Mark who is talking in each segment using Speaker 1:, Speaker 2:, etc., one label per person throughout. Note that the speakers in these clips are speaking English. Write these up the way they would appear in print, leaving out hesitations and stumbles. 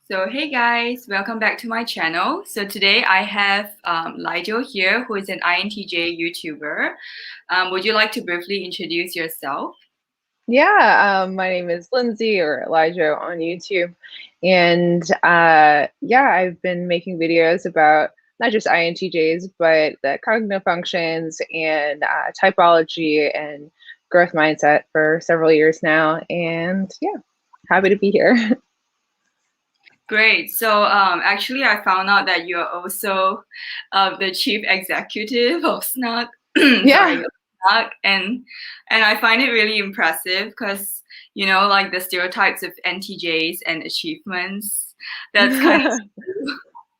Speaker 1: So hey guys, welcome back to my channel. So today I have Lijo here, who is an INTJ YouTuber. Would you like to briefly introduce yourself?
Speaker 2: Yeah, my name is Lindsay or Elijah on YouTube. And yeah, I've been making videos about not just INTJs, but the cognitive functions and typology and growth mindset for several years now. And yeah, happy to be here.
Speaker 1: Great. So actually, I found out that you're also the chief executive of Snug.
Speaker 2: Yeah.
Speaker 1: Sorry, of Snug, and I find it really impressive because like the stereotypes of NTJs and achievements. That's kind of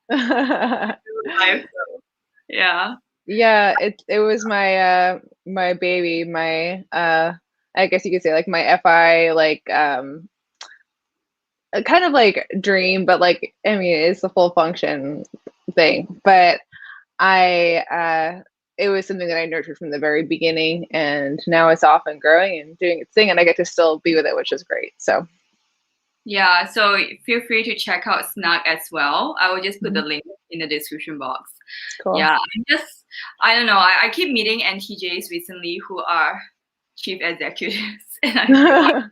Speaker 1: life. So, yeah.
Speaker 2: Yeah, it was my baby, my I guess you could say like my FI a kind of like dream, but like I mean, it's a full function thing. But it was something that I nurtured from the very beginning, and now it's off and growing and doing its thing, and I get to still be with it, which is great. So
Speaker 1: Yeah, so feel free to check out Snug as well. I will just put the
Speaker 2: mhm,
Speaker 1: link in the description box.
Speaker 2: cool.
Speaker 1: Yeah, I don't know, I keep meeting NTJs recently who are chief executives, and I feel like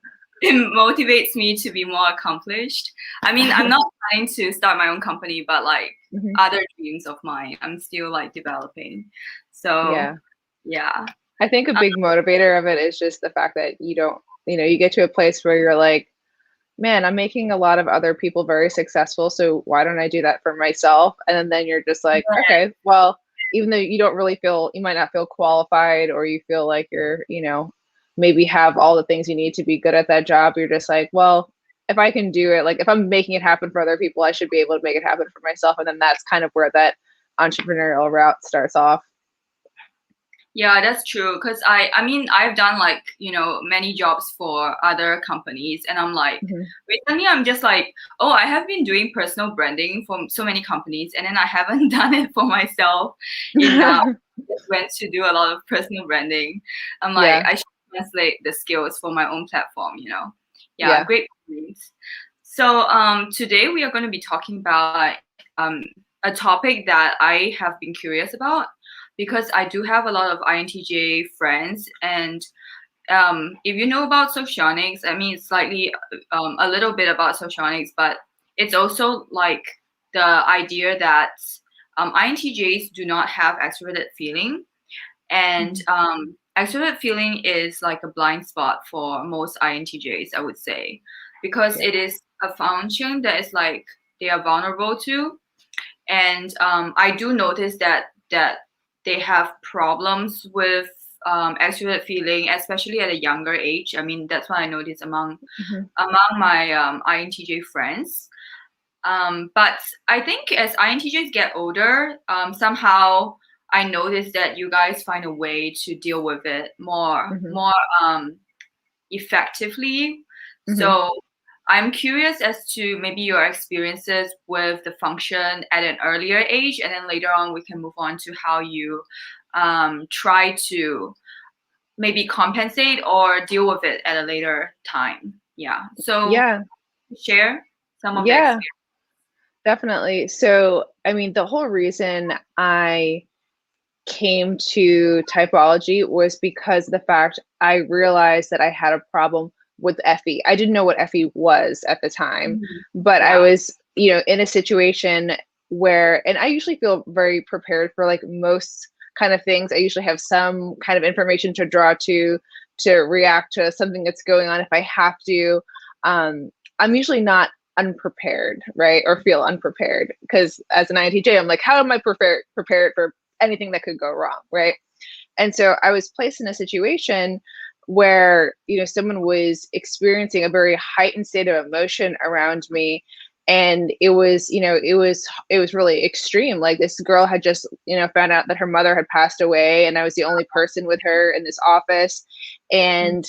Speaker 1: it motivates me to be more accomplished. I mean, I'm not trying to start my own company, but like
Speaker 2: Mhm.
Speaker 1: other dreams of mine, I'm still like developing. So,
Speaker 2: Yeah,
Speaker 1: yeah.
Speaker 2: I think a big motivator of it is just the fact that you don't, you get to a place where you're like, man, I'm making a lot of other people very successful, so why don't I do that for myself? And then you're just like, okay, well, even though you don't really feel, you might not feel qualified, or you feel like you're, maybe have all the things you need to be good at that job, you're just like, well, if I can do it, like if I'm making it happen for other people, I should be able to make it happen for myself. And then that's kind of where that entrepreneurial route starts off.
Speaker 1: Yeah, that's true. Because I mean, I've done like, many jobs for other companies. And I'm like,
Speaker 2: Mhm.
Speaker 1: recently I'm just like, oh, I have been doing personal branding for so many companies. And then I haven't done it for myself enough. Went to do a lot of personal branding. I'm like,
Speaker 2: Yeah,
Speaker 1: I should translate the skills for my own platform. Yeah,
Speaker 2: yeah.
Speaker 1: great points. So today we are going to be talking about a topic that I have been curious about because I do have a lot of INTJ friends, and if you know about socionics, I mean, it's slightly a little bit about socionics, but it's also like the idea that INTJs do not have extroverted feeling, and
Speaker 2: Mhm.
Speaker 1: extroverted feeling is like a blind spot for most INTJs, I would say, because
Speaker 2: Yeah.
Speaker 1: it is a function that is like they are vulnerable to, and I do notice that they have problems with extroverted feeling, especially at a younger age. I mean, that's what I noticed
Speaker 2: Mhm.
Speaker 1: among my INTJ friends. But I think as INTJs get older, somehow I notice that you guys find a way to deal with it
Speaker 2: Mhm.
Speaker 1: more effectively.
Speaker 2: Mhm.
Speaker 1: So I'm curious as to maybe your experiences with the function at an earlier age, and then later on we can move on to how you try to maybe compensate or deal with it at a later time. Yeah. So
Speaker 2: Yeah.
Speaker 1: share some of the
Speaker 2: Yeah.
Speaker 1: experience.
Speaker 2: Definitely. So, I mean, the whole reason I came to typology was because of the fact I realized that I had a problem with FE. I didn't know what FE was at the time,
Speaker 1: Mhm.
Speaker 2: but I
Speaker 1: Yeah.
Speaker 2: was, in a situation where, and I usually feel very prepared for like most kind of things. I usually have some kind of information to draw to react to something that's going on if I have to. I'm usually not unprepared, right? Or feel unprepared because as an INTJ, I'm like, how am I prepared for anything that could go wrong, right? And so I was placed in a situation where, someone was experiencing a very heightened state of emotion around me. And it was really extreme. Like this girl had just, found out that her mother had passed away, and I was the only person with her in this office. And,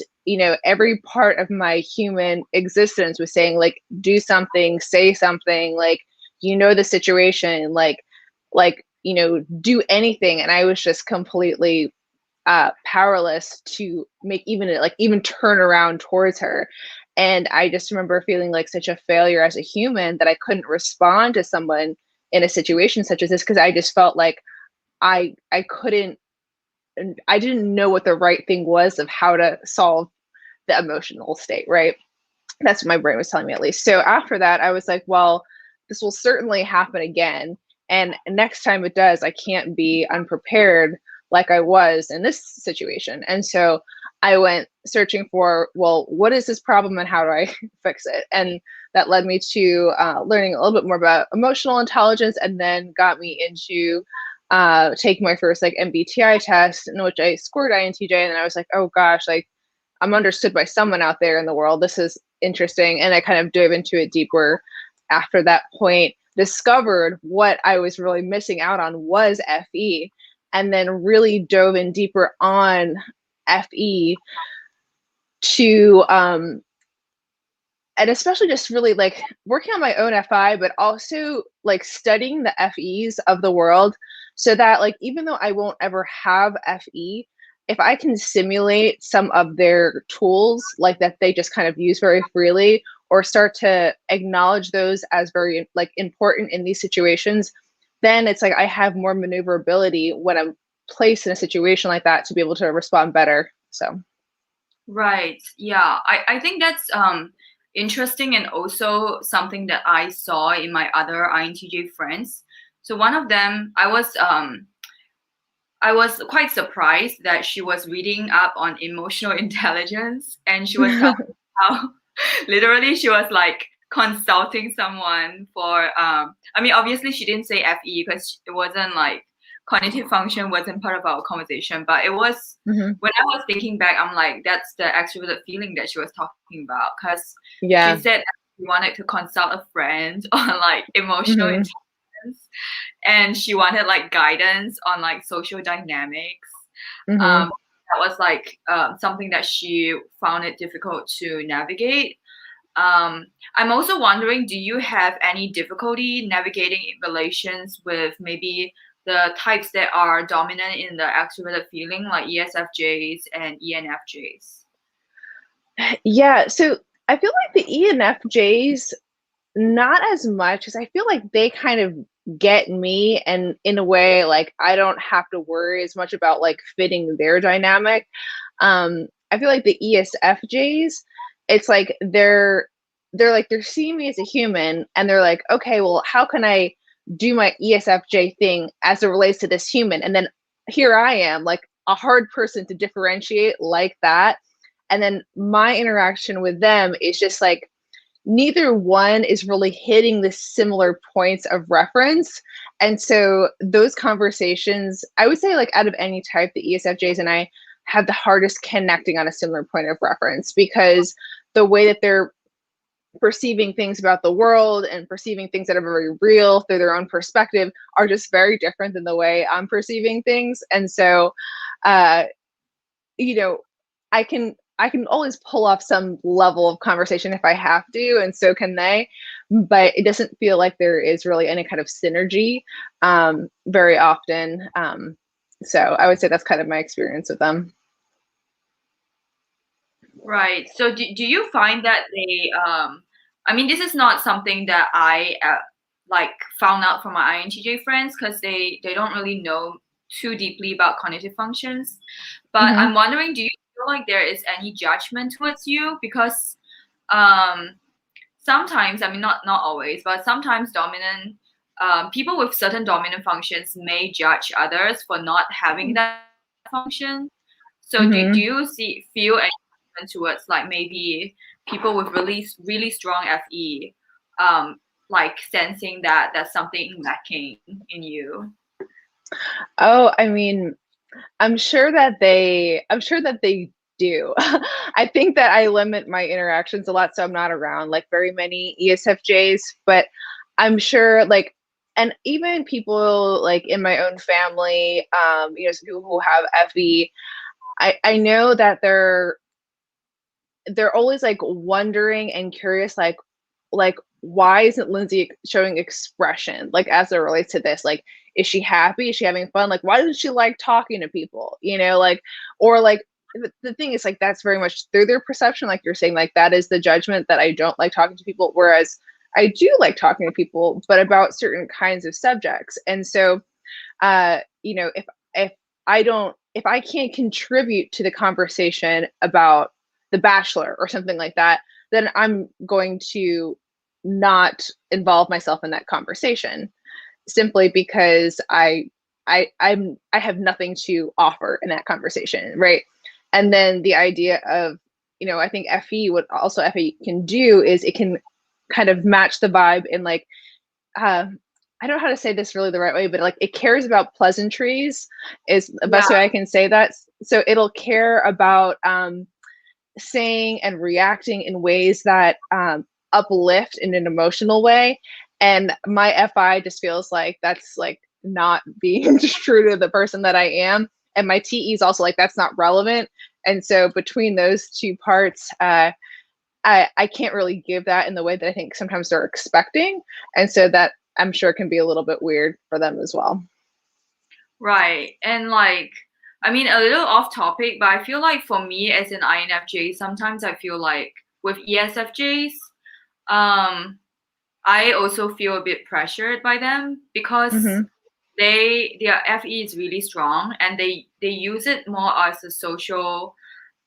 Speaker 2: every part of my human existence was saying, like, do something, say something, like, the situation, like, do anything. And I was just completely powerless to make even turn around towards her. And I just remember feeling like such a failure as a human that I couldn't respond to someone in a situation such as this, because I just felt like I couldn't, I didn't know what the right thing was of how to solve the emotional state, right? That's what my brain was telling me, at least. So after that, I was like, well, this will certainly happen again. And next time it does, I can't be unprepared like I was in this situation. And so I went searching for, well, what is this problem and how do I fix it? And that led me to learning a little bit more about emotional intelligence, and then got me into taking my first like MBTI test, in which I scored INTJ. And then I was like, oh gosh, like I'm understood by someone out there in the world. This is interesting. And I kind of dove into it deeper after that point, discovered what I was really missing out on was FE, and then really dove in deeper on FE to, and especially just really like working on my own FI, but also like studying the FEs of the world, so that like, even though I won't ever have FE, if I can simulate some of their tools like that they just kind of use very freely, or start to acknowledge those as very like important in these situations, then it's like I have more maneuverability when I'm placed in a situation like that to be able to respond better. So
Speaker 1: Right. Yeah. I think that's interesting, and also something that I saw in my other INTJ friends. So one of them, I was quite surprised that she was reading up on emotional intelligence, and she was telling me how literally she was like consulting someone for I mean, obviously she didn't say FE because it wasn't like cognitive function wasn't part of our conversation, but it was,
Speaker 2: mhm.
Speaker 1: when I was thinking back, I'm like, that's the extroverted feeling that she was talking about, because she
Speaker 2: Yeah.
Speaker 1: said that she wanted to consult a friend on like emotional
Speaker 2: Mhm.
Speaker 1: intelligence, and she wanted like guidance on like social dynamics.
Speaker 2: Mhm.
Speaker 1: Um, that was like something that she found it difficult to navigate. I'm also wondering, do you have any difficulty navigating relations with maybe the types that are dominant in the extroverted feeling, like ESFJs and ENFJs?
Speaker 2: Yeah. So I feel like the ENFJs, not as much, because I feel like they kind of get me, and in a way, like I don't have to worry as much about like fitting their dynamic. I feel like the ESFJs, it's like they're like they're seeing me as a human, and they're like, okay, well, how can I do my ESFJ thing as it relates to this human? And then here I am, like a hard person to differentiate like that. And then my interaction with them is just like neither one is really hitting the similar points of reference. And so those conversations, I would say, like out of any type, the ESFJs and I have the hardest connecting on a similar point of reference, because the way that they're perceiving things about the world and perceiving things that are very real through their own perspective are just very different than the way I'm perceiving things. And so uh, you know, I can always pull off some level of conversation if I have to, and so can they. But it doesn't feel like there is really any kind of synergy very often. So I would say that's kind of my experience with them.
Speaker 1: Right. So do you find that they I mean, this is not something that I like found out from my INTJ friends, because they don't really know too deeply about cognitive functions. But
Speaker 2: Hmm.
Speaker 1: I'm wondering, do you feel like there is any judgment towards you? Because um sometimes, I mean, not always, but sometimes dominant people with certain dominant functions may judge others for not having that function. So do
Speaker 2: Hmm.
Speaker 1: you feel any judgment towards like maybe people with really strong FE, like sensing that there's something lacking in you?
Speaker 2: Oh, I mean, I'm sure that they do. I think that I limit my interactions a lot, so I'm not around like very many ESFJs, but I'm sure like, and even people like in my own family, some people who have FE, I know that they're always like wondering and curious, like why isn't Lindsay showing expression like as it relates to this? Like, is she happy? Is she having fun? Like, why doesn't she like talking to people? Like, or like the thing is, like, that's very much through their perception, like you're saying, like that is the judgment, that I don't like talking to people, whereas I do like talking to people, but about certain kinds of subjects. And so you know, if I can't contribute to the conversation about The Bachelor or something like that, then I'm going to not involve myself in that conversation, simply because I have nothing to offer in that conversation, right? And then the idea of, you know, I think FE, what also FE can do is it can kind of match the vibe in like I don't know how to say this really the right way, but like it cares about pleasantries is the best way I can say that. So it'll care about saying and reacting in ways that uplift in an emotional way. And my FI just feels like that's like not being true to the person that I am. And my TE is also like, that's not relevant. And so between those two parts, I can't really give that in the way that I think sometimes they're expecting. And so that I'm sure can be a little bit weird for them as well.
Speaker 1: Right. And like, I mean, a little off topic, but I feel like for me as an INFJ, sometimes I feel like with ESFJs, I also feel a bit pressured by them because their FE is really strong and they use it more as a social,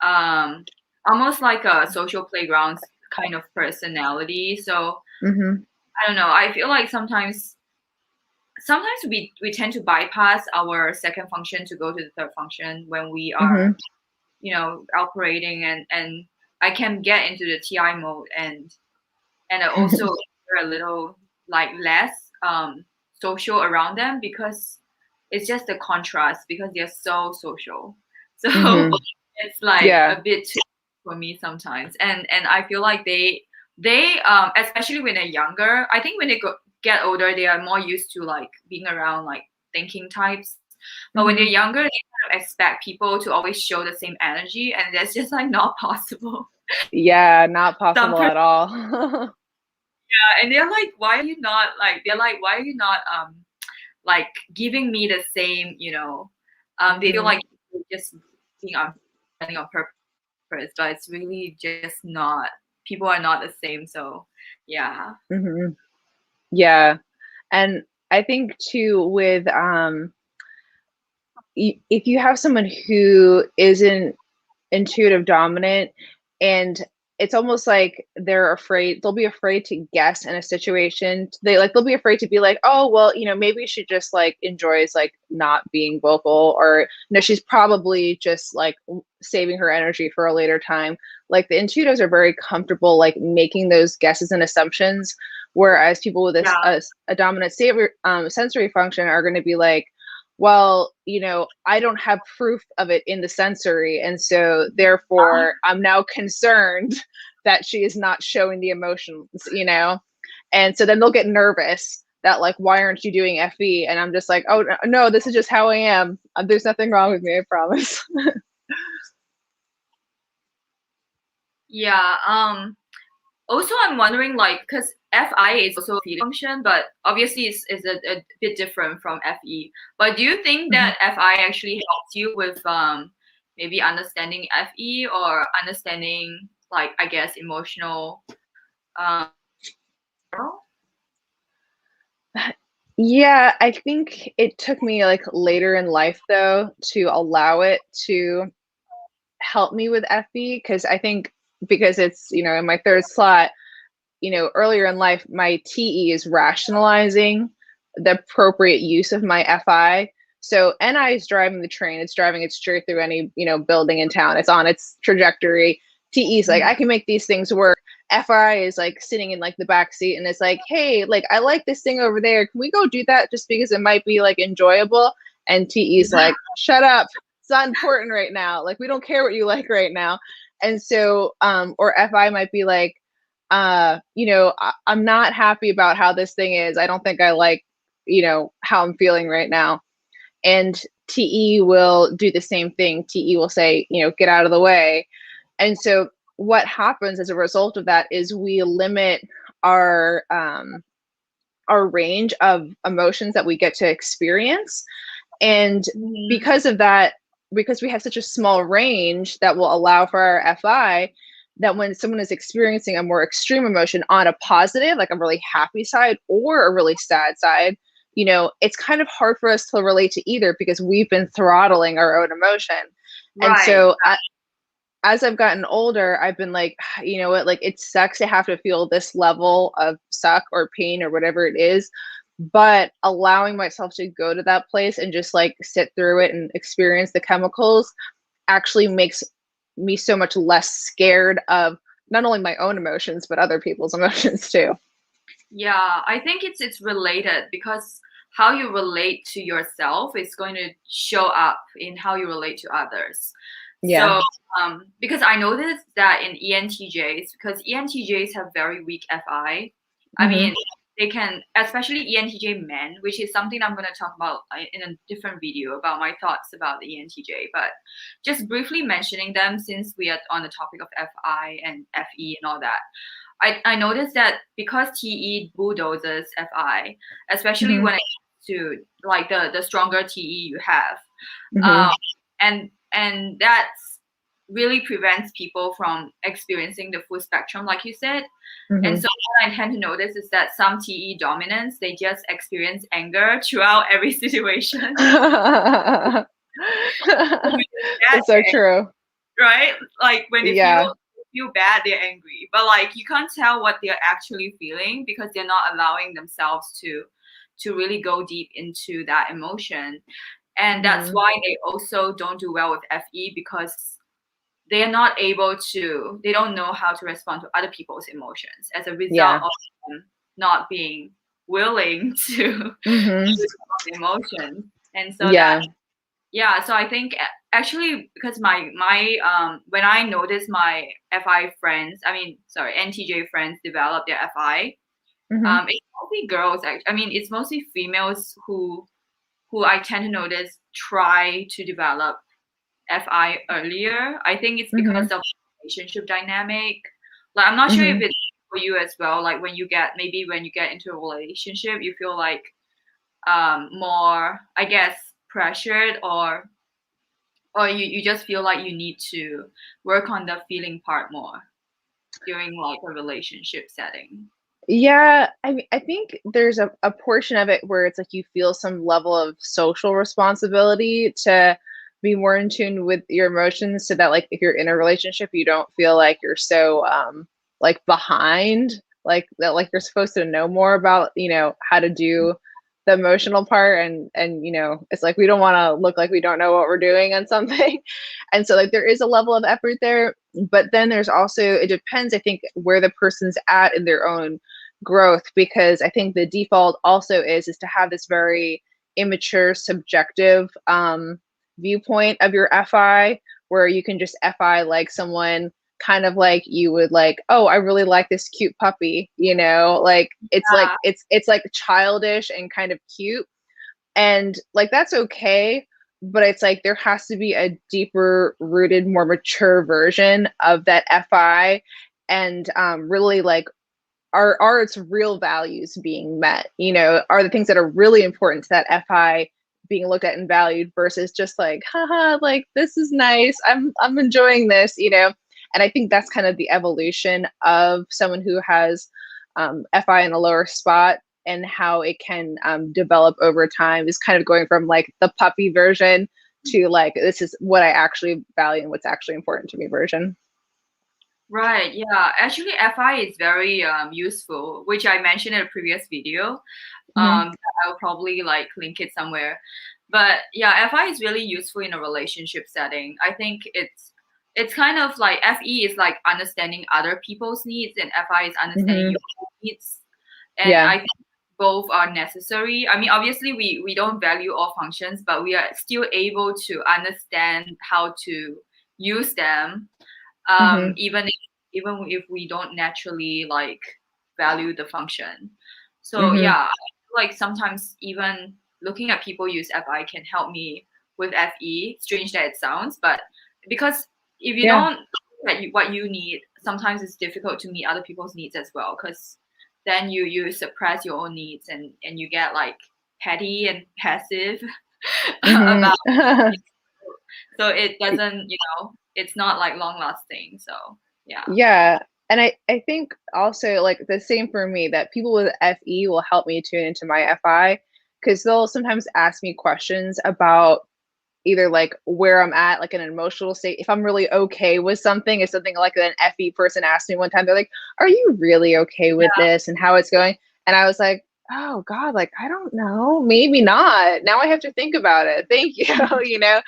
Speaker 1: almost like a social playground kind of personality. So I don't know. I feel like sometimes we tend to bypass our second function to go to the third function when we are, you know, operating, and I can get into the TI mode and I also a little like less social around them because it's just the contrast because they're so social. So it's like a bit too for me sometimes, and I feel like they especially when they're younger, I think when they get older they are more used to like being around like thinking types, but when they're younger they kind of expect people to always show the same energy, and that's just like not possible.
Speaker 2: Yeah, not possible at all.
Speaker 1: Yeah, and they're like, why are you not like? They're like, why are you not like giving me the same? You know, they feel like just being on purpose, but it's really just not. People are not the same, so yeah.
Speaker 2: Yeah, and I think too with if you have someone who isn't intuitive dominant, and it's almost like they'll be afraid to guess in a situation. They'll be afraid to be like, oh well, you know, maybe she just like enjoys like not being vocal, or you know, she's probably just like saving her energy for a later time. Like the intuitives are very comfortable like making those guesses and assumptions, whereas people with a dominant sensory function are going to be like, well, you know, I don't have proof of it in the sensory. And so therefore I'm now concerned that she is not showing the emotions, you know? And so then they'll get nervous that like, why aren't you doing FE? And I'm just like, oh no, this is just how I am. There's nothing wrong with me, I promise.
Speaker 1: Yeah. Also, I'm wondering, like, because FI is also a feeling function, but obviously it's a bit different from FE. But do you think that FI actually helps you with maybe understanding FE or understanding, like, I guess, emotional?
Speaker 2: Yeah, I think it took me like later in life though to allow it to help me with FE, because I think because it's, you know, in my third slot, you know, earlier in life, my TE is rationalizing the appropriate use of my FI. So NI is driving the train. It's driving it straight through any, you know, building in town. It's on its trajectory. TE is like, I can make these things work. FI is like sitting in like the back seat and it's like, hey, like I like this thing over there. Can we go do that just because it might be like enjoyable? And TE is like, shut up. It's not important right now. Like we don't care what you like right now. And so, or FI might be like, you know, I'm not happy about how this thing is. I don't think I like, you know, how I'm feeling right now. And TE will do the same thing. TE will say, you know, get out of the way. And so what happens as a result of that is we limit our range of emotions that we get to experience. And because of that, because we have such a small range that will allow for our FI, that when someone is experiencing a more extreme emotion on a positive, like a really happy side or a really sad side, it's kind of hard for us to relate to either because we've been throttling our own emotion. And
Speaker 1: Right.
Speaker 2: so as I've gotten older, I've been like, you know what, like it sucks to have to feel this level of suck or pain or whatever it is, but allowing myself to go to that place and just like sit through it and experience the chemicals actually makes me so much less scared of not only my own emotions, but other people's emotions too.
Speaker 1: Yeah, I think it's related because how you relate to yourself is going to show up in how you relate to others.
Speaker 2: Yeah.
Speaker 1: So, because I noticed that in ENTJs, because ENTJs have very weak FI. I
Speaker 2: Mm-hmm.
Speaker 1: mean, they can, especially ENTJ men, which is something I'm going to talk about in a different video about my thoughts about the ENTJ. But just briefly mentioning them since we are on the topic of FI and FE and all that. I noticed that because TE bulldozes FI, especially
Speaker 2: Mm-hmm.
Speaker 1: when it comes to like the stronger TE you have,
Speaker 2: Mm-hmm.
Speaker 1: um, and that really prevents people from experiencing the full spectrum, like you said. And
Speaker 2: Mm-hmm.
Speaker 1: so what I tend to notice is that some TE dominants, they just experience anger throughout every situation. That
Speaker 2: That's so true.
Speaker 1: right? Like when they
Speaker 2: Yeah.
Speaker 1: feel bad, they're angry. But like you can't tell what they're actually feeling because they're not allowing themselves to really go deep into that emotion. And that's
Speaker 2: Mm-hmm.
Speaker 1: why they also don't do well with FE because they are not able to, they don't know how to respond to other people's emotions as a result
Speaker 2: Yeah.
Speaker 1: of them not being willing to
Speaker 2: Mm-hmm.
Speaker 1: use emotions. And so that
Speaker 2: Yeah.
Speaker 1: yeah, so I think actually because my when I notice my FI friends, I mean sorry, NTJ friends develop their FI,
Speaker 2: Mm-hmm.
Speaker 1: it's mostly girls. I mean it's mostly females who I tend to notice try to develop FI earlier. I think it's because
Speaker 2: Mm-hmm.
Speaker 1: of relationship dynamic. Like I'm not sure if
Speaker 2: Mm-hmm.
Speaker 1: it's for you as well. Like when you get into a relationship, you feel like more I guess pressured or you just feel like you need to work on the feeling part more during like a relationship setting.
Speaker 2: Yeah, I mean, I think there's a portion of it where it's like you feel some level of social responsibility to be more in tune with your emotions so that like if you're in a relationship, you don't feel like you're so like behind, like that like you're supposed to know more about, how to do the emotional part and it's like we don't want to look like we don't know what we're doing on something. And so like there is a level of effort there, but then there's also it depends, I think, where the person's at in their own growth, because I think the default also is to have this very immature subjective viewpoint of your FI, where you can just FI like someone kind of like you would like, oh, I really like this cute puppy, like
Speaker 1: Yeah,
Speaker 2: it's like childish and kind of cute, and like that's okay, but it's like there has to be a deeper rooted, more mature version of that FI, and really like are its real values being met, are the things that are really important to that FI being looked at and valued versus just like, haha, like this is nice, I'm enjoying this, and I think that's kind of the evolution of someone who has FI in a lower spot, and how it can develop over time is kind of going from like the puppy version to like this is what I actually value and what's actually important to me version.
Speaker 1: right. Yeah, actually, FI is very useful, which I mentioned in a previous video.
Speaker 2: Mm-hmm.
Speaker 1: I'll probably like link it somewhere. But yeah, FI is really useful in a relationship setting. I think it's kind of like FE is like understanding other people's needs, and FI is understanding
Speaker 2: Mm-hmm.
Speaker 1: your needs. And
Speaker 2: Yeah.
Speaker 1: I think both are necessary. I mean, obviously, we don't value all functions, but we are still able to understand how to use them,
Speaker 2: Mm-hmm.
Speaker 1: even if we don't naturally like value the function. So
Speaker 2: Mm-hmm.
Speaker 1: yeah, I feel like sometimes even looking at people use FI can help me with FE. Strange that it sounds, but because if you
Speaker 2: Yeah.
Speaker 1: don't look at what you need, sometimes it's difficult to meet other people's needs as well. Because then you suppress your own needs and you get like petty and passive about
Speaker 2: Mm-hmm.
Speaker 1: So it doesn't, it's not like long lasting. So yeah.
Speaker 2: Yeah. And I think also like the same for me that people with FE will help me tune into my FI because they'll sometimes ask me questions about either like where I'm at, like in an emotional state. If I'm really okay with something, it's something like an FE person asked me one time. They're like, "Are you really okay with
Speaker 1: Yeah.
Speaker 2: this and how it's going?" And I was like, "Oh God, like I don't know, maybe not. Now I have to think about it. Thank you, you know."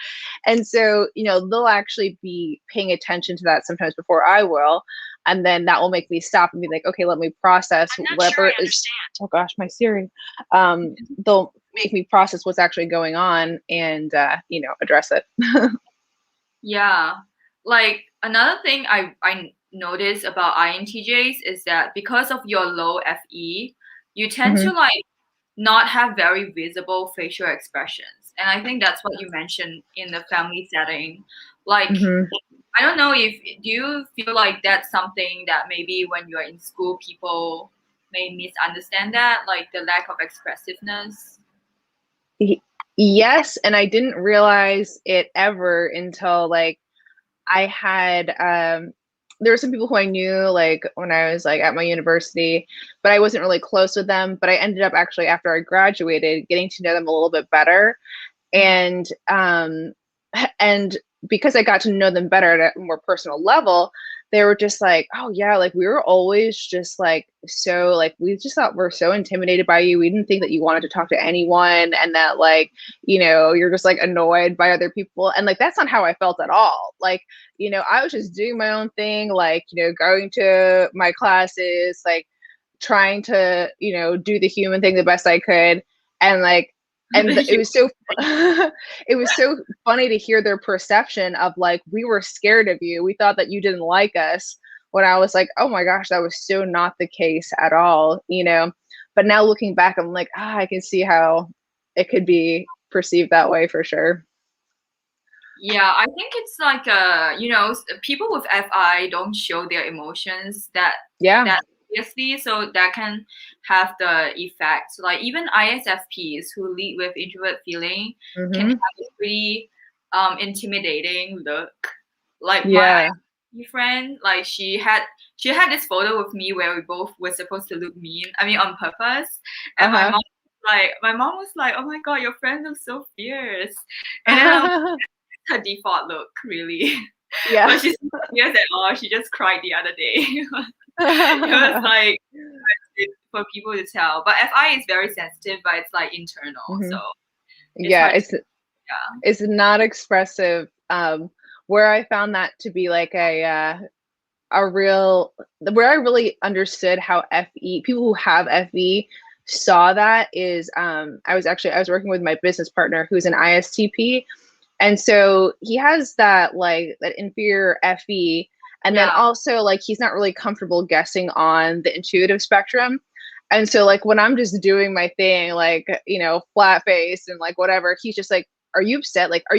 Speaker 2: And so, they'll actually be paying attention to that sometimes before I will. And then that will make me stop and be like, okay, let me process whatever is. Oh gosh, my Siri. They'll make me process what's actually going on and address it.
Speaker 1: Yeah. Like another thing I notice about INTJs is that because of your low FE, you tend
Speaker 2: Hmm.
Speaker 1: to like not have very visible facial expressions. And I think that's what you mentioned in the family setting. Like,
Speaker 2: Hmm.
Speaker 1: I don't know if do you feel like that's something that maybe when you're in school people may misunderstand that, like the lack of expressiveness?
Speaker 2: Yes, and I didn't realize it ever until like I had there were some people who I knew like when I was like at my university, but I wasn't really close with them. But I ended up actually after I graduated getting to know them a little bit better. And and because I got to know them better at a more personal level, they were just like, oh yeah, like we were always just like so like we just thought we're so intimidated by you. We didn't think that you wanted to talk to anyone and that like, you're just like annoyed by other people. And like that's not how I felt at all. Like, I was just doing my own thing, like, going to my classes, like trying to, do the human thing the best I could. And like it was so it was so funny to hear their perception of like we were scared of you, we thought that you didn't like us, when I was like, oh my gosh, that was so not the case at all. But now looking back, I'm like, I can see how it could be perceived that way for sure.
Speaker 1: Yeah, I think it's like people with FI don't show their emotions
Speaker 2: Yeah.
Speaker 1: that obviously, so that can have the effect. Like even ISFPs who lead with introvert feeling can
Speaker 2: Hmm.
Speaker 1: have a pretty intimidating look. Like my
Speaker 2: Yeah.
Speaker 1: ISFP friend, like she had this photo with me where we both were supposed to look mean. I mean on purpose. And
Speaker 2: Uh-huh.
Speaker 1: my mom was like, "Oh my God, your friend looks so fierce." And then I'm her default look, really.
Speaker 2: Yeah.
Speaker 1: But she's not fierce at all. She just cried the other day. It was like for people to tell. But FI is very sensitive, but it's like internal,
Speaker 2: Hmm.
Speaker 1: so it's
Speaker 2: Yeah,
Speaker 1: hard to. Yeah.
Speaker 2: it's not expressive. Where I found that to be like a real, where I really understood how FE people who have FE saw that is I was working with my business partner who's an ISTP, and so he has that like that inferior FE, and then
Speaker 1: Yeah.
Speaker 2: also like he's not really comfortable guessing on the intuitive spectrum. And so like when I'm just doing my thing, like, flat face and like whatever, he's just like, are you upset? Are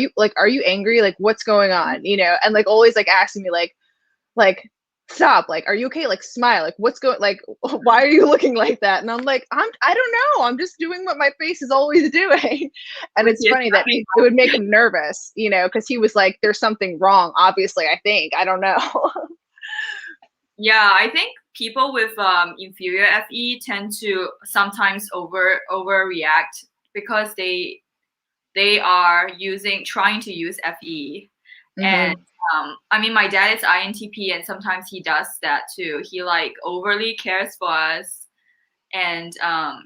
Speaker 2: you angry? Like what's going on? And like always like asking me like stop, like are you okay, like smile, like what's going, like why are you looking like that? And I'm like, I don't know, I'm just doing what my face is always doing. And
Speaker 1: Which
Speaker 2: it's
Speaker 1: is
Speaker 2: funny that it would make him nervous, because he was like, there's something wrong, obviously, I don't know.
Speaker 1: Yeah, I think people with inferior FE tend to sometimes overreact because they are trying to use FE. And
Speaker 2: Hmm.
Speaker 1: I mean, my dad is INTP, and sometimes he does that too. He like overly cares for us, and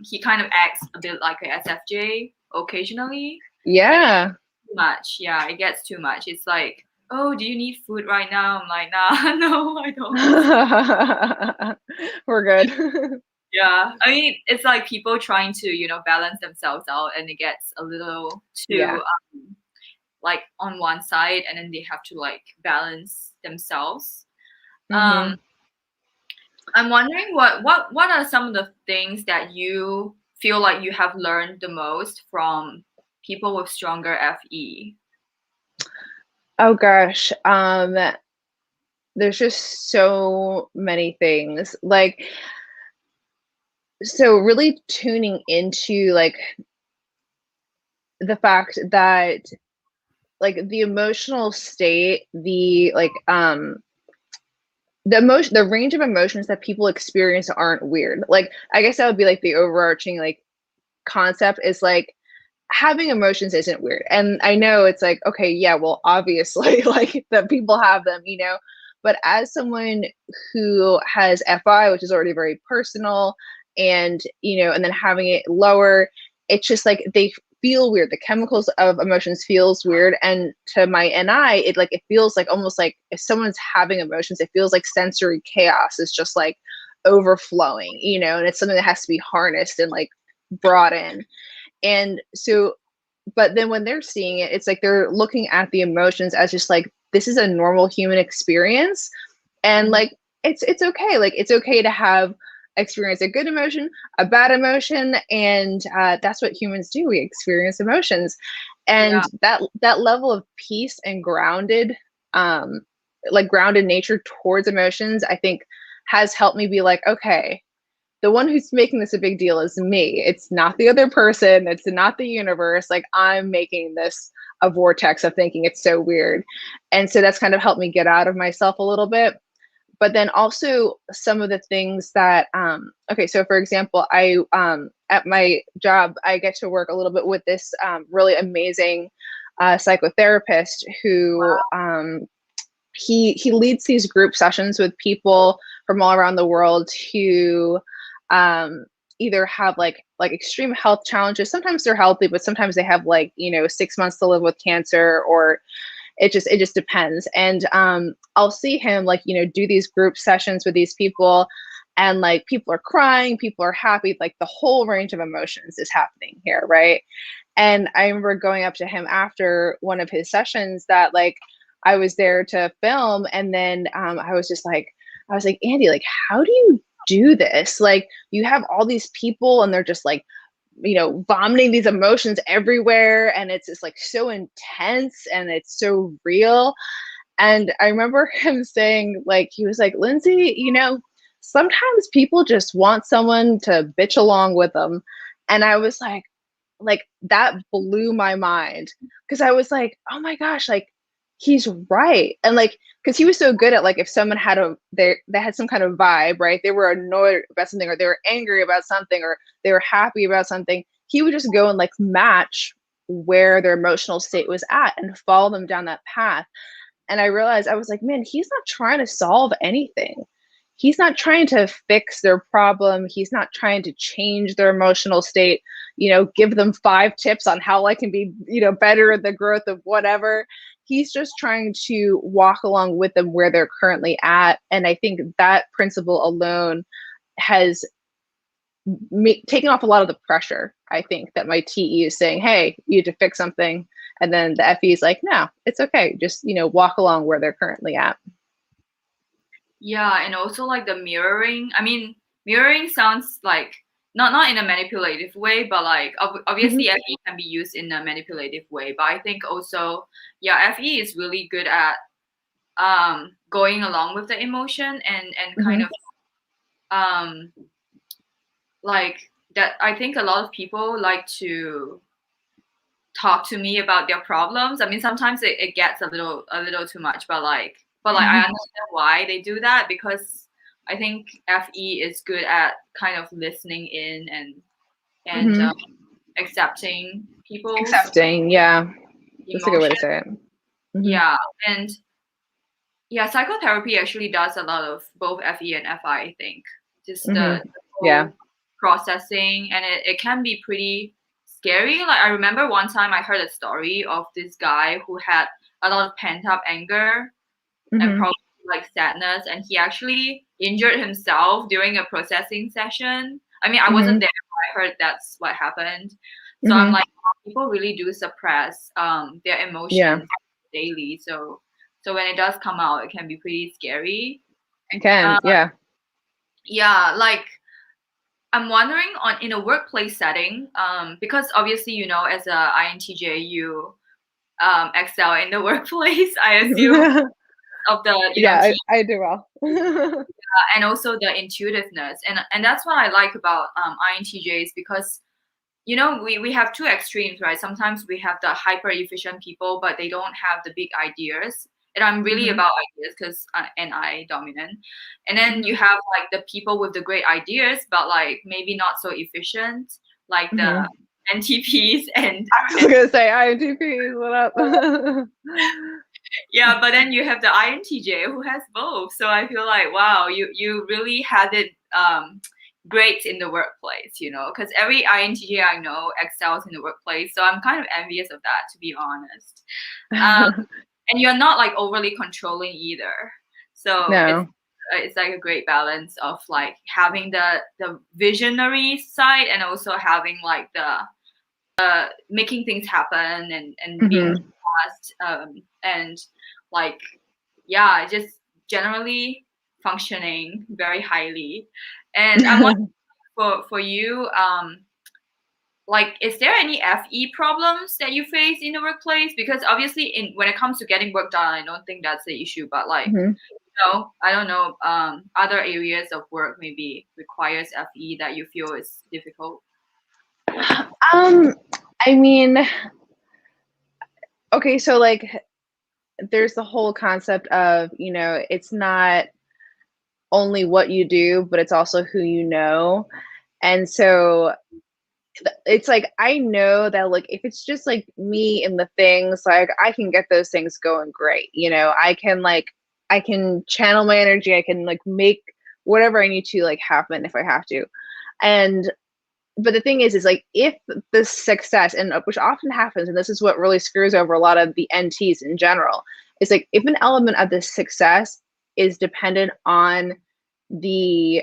Speaker 1: he kind of acts a bit like a SFJ occasionally. And it's
Speaker 2: Yeah.
Speaker 1: too much. Yeah, it gets too much. It's like, oh, do you need food right now? I'm like, nah, no, I don't.
Speaker 2: We're good.
Speaker 1: Yeah, I mean, it's like people trying to, balance themselves out, and it gets a little too
Speaker 2: Yeah.
Speaker 1: like on one side, and then they have to like balance themselves. Um,
Speaker 2: Hmm.
Speaker 1: I'm wondering what are some of the things that you feel like you have learned the most from people with stronger FE?
Speaker 2: Oh gosh. There's just so many things. Like, so really tuning into like the fact that like the emotional state, the like the range of emotions that people experience aren't weird. Like I guess that would be like the overarching like concept is like having emotions isn't weird. And I know it's like, okay, yeah, well, obviously, like that people have them, you know. But as someone who has FI, which is already very personal, and you know, and then having it lower, it's just like they feel weird. The chemicals of emotions feels weird. And to my NI, it like it feels like almost like if someone's having emotions, it feels like sensory chaos is just like overflowing, you know, and it's something that has to be harnessed and like brought in. And so, but then when they're seeing it, it's like they're looking at the emotions as just like this is a normal human experience, and like it's okay. Like it's okay to have experience a good emotion, a bad emotion, and that's what humans do. We experience emotions,
Speaker 1: Yeah.
Speaker 2: and that level of peace and grounded, like grounded nature towards emotions, I think has helped me be like, okay, the one who's making this a big deal is me. It's not the other person. It's not the universe. Like I'm making this a vortex of thinking. It's so weird. And so that's kind of helped me get out of myself a little bit. But then also some of the things that, okay, so for example, I, at my job, I get to work a little bit with this really amazing psychotherapist who, he leads these group sessions with people from all around the world who either have like extreme health challenges. Sometimes they're healthy, but sometimes they have like, you know, 6 months to live with cancer, or it just depends. And I'll see him like, you know, do these group sessions with these people, and like people are crying, people are happy, like the whole range of emotions is happening here, right? And I remember going up to him after one of his sessions that like I was there to film, and then I was just like, I was like, Andy, like, how do you do this? Like, you have all these people, and they're just like, you know, vomiting these emotions everywhere, and it's just like so intense and it's so real. And I remember him saying, like, he was like, Lindsay, you know, sometimes people just want someone to bitch along with them. And I was like that blew my mind, because I was like, oh my gosh, like he's right. And like, because he was so good at like if someone had they had some kind of vibe, right? They were annoyed about something, or they were angry about something, or they were happy about something. He would just go and like match where their emotional state was at and follow them down that path. And I realized, I was like, man, he's not trying to solve anything. He's not trying to fix their problem. He's not trying to change their emotional state, you know, give them 5 tips on how I can be, you know, better at the growth of whatever. He's just trying to walk along with them where they're currently at. And I think that principle alone has taken off a lot of the pressure. I think that my TE is saying, hey, you need to fix something. And then the FE is like, no, it's okay. Just, you know, walk along where they're currently at.
Speaker 1: Yeah, and also like the mirroring. I mean, mirroring sounds like not in a manipulative way, but like obviously
Speaker 2: Mm-hmm.
Speaker 1: FE can be used in a manipulative way. But I think also, yeah, FE is really good at going along with the emotion and kind
Speaker 2: Mm-hmm.
Speaker 1: of um like that. I think a lot of people like to talk to me about their problems. I mean, sometimes it gets a little too much, but I
Speaker 2: Mm-hmm.
Speaker 1: understand why they do that, because I think FE is good at kind of listening in and
Speaker 2: Mm-hmm.
Speaker 1: accepting people's
Speaker 2: Accepting. Yeah. That's a good way to
Speaker 1: emotion.
Speaker 2: say it. Mm-hmm.
Speaker 1: Yeah, and yeah, psychotherapy actually does a lot of both FE and FI. I think just the
Speaker 2: Mm-hmm. Yeah.
Speaker 1: whole processing, and it can be pretty scary. Like I remember one time I heard a story of this guy who had a lot of pent up anger and
Speaker 2: Mm-hmm.
Speaker 1: probably like sadness, and he actually injured himself during a processing session. I mean, I wasn't
Speaker 2: Mm-hmm.
Speaker 1: there, but I heard that's what happened. So I'm
Speaker 2: Mm-hmm.
Speaker 1: like, oh, people really do suppress their
Speaker 2: Yeah.
Speaker 1: emotions daily. So when it does come out, it can be pretty scary.
Speaker 2: I can.
Speaker 1: Uh,
Speaker 2: Yeah.
Speaker 1: yeah, like I'm wondering on in a workplace setting, because obviously you know as a INTJ you excel in the workplace. I assume of the
Speaker 2: Yeah,
Speaker 1: team,
Speaker 2: I do well.
Speaker 1: and also the intuitiveness, and that's what I like about INTJs, because you know, we have two extremes, right? Sometimes we have the hyper efficient people, but they don't have the big ideas. And I'm really
Speaker 2: Mm-hmm.
Speaker 1: about ideas because and I dominant. And then you have like the people with the great ideas, but like maybe not so efficient, like the
Speaker 2: Mm-hmm.
Speaker 1: NTPs and
Speaker 2: I was gonna say INTPs, what up?
Speaker 1: yeah, but then you have the INTJ who has both. So I feel like wow, you really had it great in the workplace, you know, because every INTJ I know excels in the workplace. So I'm kind of envious of that, to be honest. Um, and you're not like overly controlling either. So
Speaker 2: No.
Speaker 1: it's like a great balance of like having the visionary side and also having like the making things happen and being
Speaker 2: Mm-hmm.
Speaker 1: fast and like yeah, just generally functioning very highly. And I'm wondering for you, like, is there any FE problems that you face in the workplace? Because obviously, in when it comes to getting work done, I don't think that's the issue. But like,
Speaker 2: Mhm.
Speaker 1: you know, I don't know, other areas of work maybe requires FE that you feel is difficult.
Speaker 2: Um, I mean, okay, so like there's the whole concept of, you know, it's not only what you do, but it's also who you know. And so it's like I know that like if it's just like me and the things, like I can get those things going great. You know, I can channel my energy, I can like make whatever I need to like happen if I have to. And but the thing is like if the success and which often happens, and this is what really screws over a lot of the NTs in general, is like if an element of the success is dependent on the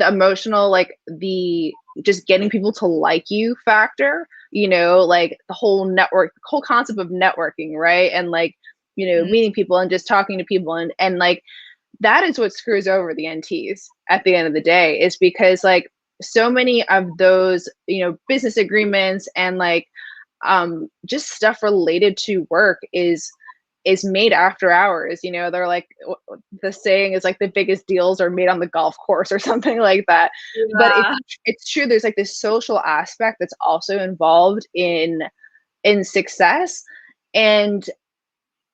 Speaker 2: emotional, like the just getting people to like you factor, you know, like the whole network, the whole concept of networking, right? And like, you know,
Speaker 1: Mhm.
Speaker 2: meeting people and just talking to people and like that is what screws over the NTs at the end of the day, is because like so many of those, you know, business agreements and like just stuff related to work is made after hours. You know, they're like the saying is like the biggest deals are made on the golf course or something like that. But
Speaker 1: Yeah.
Speaker 2: it's true. There's like this social aspect that's also involved in success, and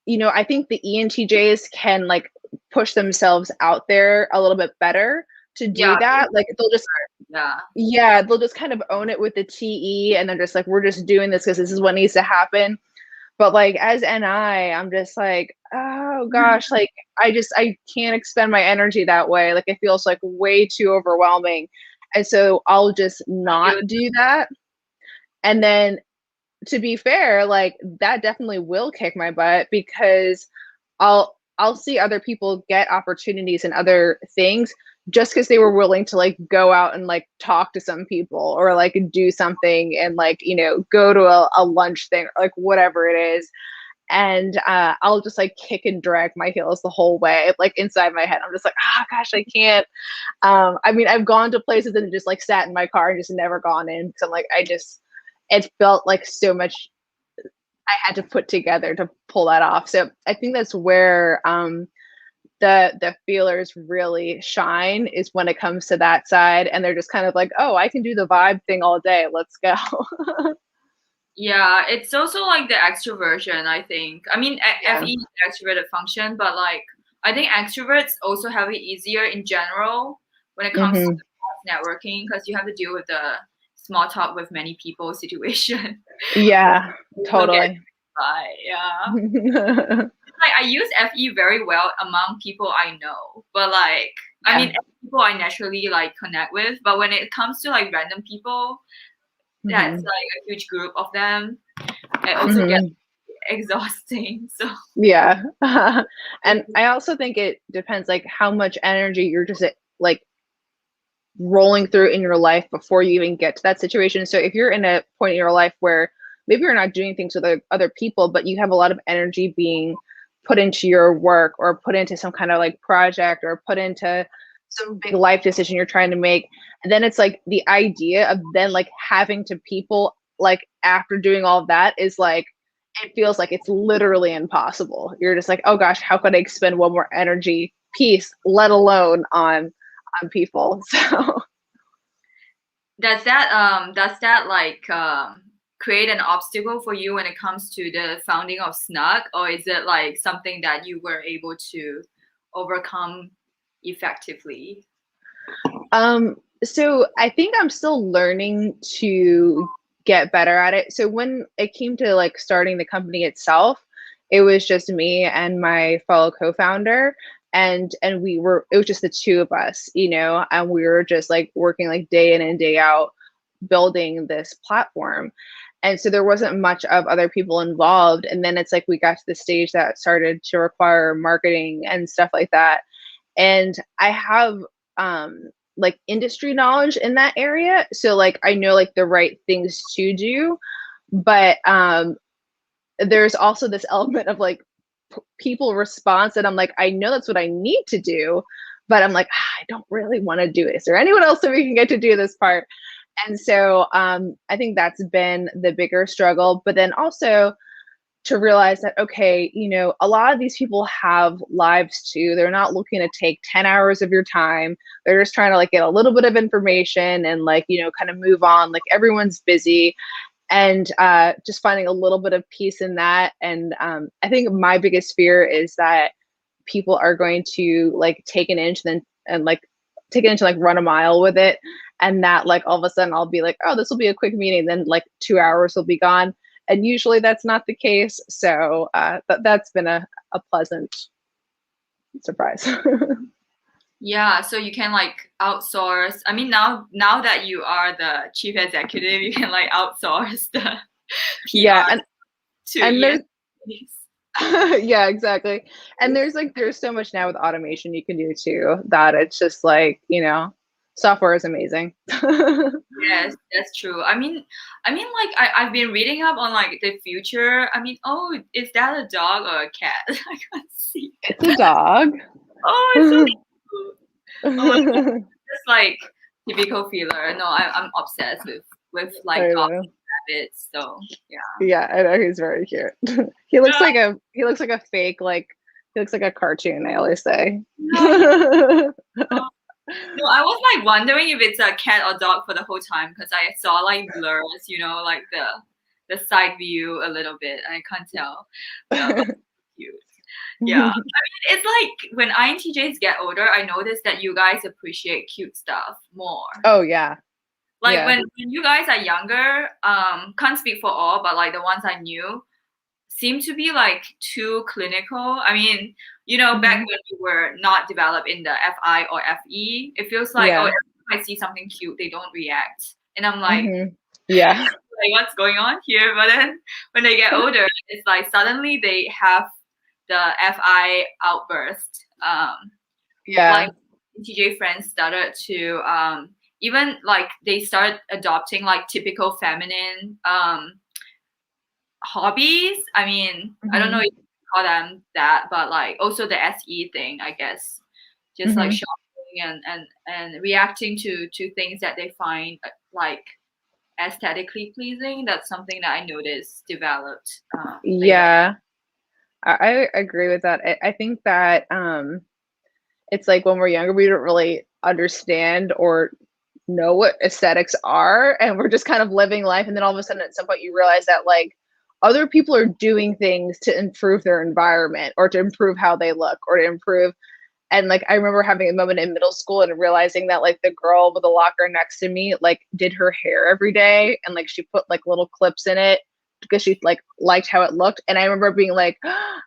Speaker 2: you know, I think the ENTJs can like push themselves out there a little bit better to do
Speaker 1: Yeah.
Speaker 2: that. Like they'll just
Speaker 1: Yeah.
Speaker 2: yeah, they'll just kind of own it with the TE and they're just like, we're just doing this because this is what needs to happen. But like as NI, I'm just like, oh gosh, like I can't expend my energy that way. Like it feels like way too overwhelming. And so I'll just
Speaker 1: I
Speaker 2: not
Speaker 1: feel
Speaker 2: do that. And then to be fair, like that definitely will kick my butt because I'll see other people get opportunities and other things just because they were willing to like go out and like talk to some people or like do something and like, you know, go to a lunch thing or like whatever it is. And I'll just like kick and drag my heels the whole way. Like inside my head, I'm just like, oh gosh, I can't. I mean, I've gone to places and just like sat in my car and just never gone in because I'm like, it felt like so much I had to put together to pull that off. So I think that's where the feelers really shine is when it comes to that side, and they're just kind of like, oh, I can do the vibe thing all day. Let's go.
Speaker 1: yeah, it's also like the extroversion, I think. I mean,
Speaker 2: Yeah.
Speaker 1: FE is the extroverted function, but like I think extroverts also have it easier in general when it comes to
Speaker 2: Hmm.
Speaker 1: networking because you have to deal with the small talk with many people situation.
Speaker 2: Yeah.
Speaker 1: You still get
Speaker 2: Totally.
Speaker 1: by, yeah. Like I use FE very well among people I know, but like I mean
Speaker 2: Yeah.
Speaker 1: people I naturally like connect with, but when it comes to like random people, that's
Speaker 2: Hmm.
Speaker 1: like a huge group of them. I also get
Speaker 2: Hmm.
Speaker 1: exhausting. So
Speaker 2: Yeah. And I also think it depends like how much energy you're just like rolling through in your life before you even get to that situation. So if you're in a point in your life where maybe you're not doing things with other people, but you have a lot of energy being put into your work or put into some kind of like project or put into some big life decision you're trying to make, and then it's like the idea of then like having to people like after doing all of that is like it feels like it's literally impossible. You're just like, oh gosh, how could I expend one more energy piece, let alone on people? So
Speaker 1: does that like create an obstacle for you when it comes to the founding of Snug, or is it like something that you were able to overcome effectively?
Speaker 2: So I think I'm still learning to get better at it. So when it came to like starting the company itself, it was just me and my fellow co-founder, and we were, it was just the two of us, you know, and we were just like working like day in and day out building this platform. And so there wasn't much of other people involved. And then it's like we got to the stage that started to require marketing and stuff like that. And I have like industry knowledge in that area. So like I know like the right things to do, but there's also this element of like people response, and I'm like, I know that's what I need to do, but I'm like, I don't really want to do it. Is there anyone else that we can get to do this part? And so I think that's been the bigger struggle. But then also to realize that, okay, you know, a lot of these people have lives too. They're not looking to take 10 hours of your time. They're just trying to like get a little bit of information and like, you know, kind of move on. Like everyone's busy, and just finding a little bit of peace in that. And I think my biggest fear is that people are going to like take an inch and like take an inch and like run a mile with it. And that like all of a sudden I'll be like, oh, this will be a quick meeting. Then like 2 hours will be gone. And usually that's not the case. So that's been a pleasant surprise.
Speaker 1: Yeah, so you can like outsource. I mean, now that you are the chief executive, you can like outsource the
Speaker 2: Yeah,
Speaker 1: PR to
Speaker 2: and there's
Speaker 1: ESPs.
Speaker 2: yeah, exactly. And there's so much now with automation you can do too, that it's just like, you know, software is amazing.
Speaker 1: Yes, that's true. Like I've been reading up on like the future. I mean, oh, is that a dog or a cat? I can't see.
Speaker 2: It's a dog.
Speaker 1: Oh, it's so cute. Oh my God, just like typical feeler. No, I'm obsessed with like
Speaker 2: I
Speaker 1: dogs
Speaker 2: know.
Speaker 1: and rabbits. So yeah.
Speaker 2: Yeah, I know, he's very cute. He looks like a fake, like he looks like a cartoon, I always say.
Speaker 1: Yeah, no, I was like wondering if it's a cat or dog for the whole time because I saw like blurs, like the side view a little bit. I can't tell. Cute. Yeah, I mean, it's like when INTJs get older, I noticed that you guys appreciate cute stuff more.
Speaker 2: Oh yeah.
Speaker 1: Like
Speaker 2: Yeah.
Speaker 1: when you guys are younger, can't speak for all, but like the ones I knew seem to be like too clinical. I mean, back
Speaker 2: Mhm.
Speaker 1: when you were not developed in the FI or FE, it feels like, oh,
Speaker 2: Yeah.
Speaker 1: every time I see something cute, they don't react. And I'm like,
Speaker 2: Yeah.
Speaker 1: like, what's going on here? But then when they get older, it's like suddenly they have the FI outburst. Like
Speaker 2: Yeah.
Speaker 1: TJ friends started to even like they start adopting like typical feminine hobbies. I mean, I don't know
Speaker 2: Mhm.
Speaker 1: if you call them that, but like also the SE thing, I guess, just like
Speaker 2: Mhm.
Speaker 1: shopping and reacting to things that they find like aesthetically pleasing. That's something that I noticed developed later.
Speaker 2: Yeah. I agree with that. I think that it's like when we're younger, we don't really understand or know what aesthetics are, and we're just kind of living life. And then all of a sudden, at some point, you realize that like other people are doing things to improve their environment or to improve how they look or to improve. And like I remember having a moment in middle school and realizing that like the girl with the locker next to me like did her hair every day, and like she put like little clips in it because she like liked how it looked. And I remember being like